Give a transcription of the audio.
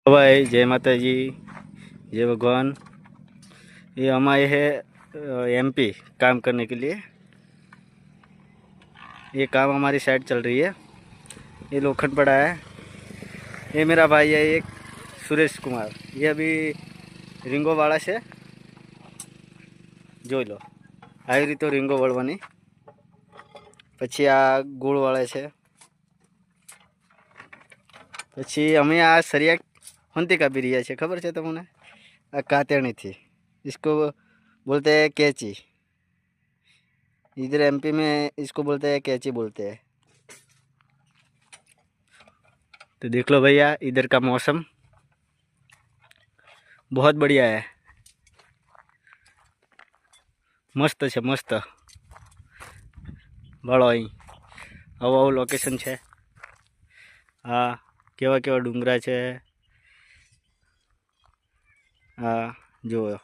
भाई जय माता जी, जय भगवान। ये हम आए हैं एमपी काम करने के लिए। ये काम हमारी साइड चल रही है। ये लोखंड पड़ा है। ये मेरा भाई है एक सुरेश कुमार। ये अभी રીંગોવાળા છે, જોઈ લો। આવી રીતે રીંગો વળવાની। પછી આ ગોળવાળા છે। પછી અમે આ સરિયા હોંતી કાપી રહ્યા છે, ખબર છે તમને? આ કાતરણીથી। इसको बोलते हैं कैंची। इधर एमपी में इसको बोलते हैं कैंची बोलते हैं। तो देख लो भैया, इधर का मौसम बहुत बढ़िया है, मस्त है मस्त। भाड़ो अहीं આવું આવું લોકેશન છે। હા, કેવા કેવા ડુંગરા છે। હા જુઓ।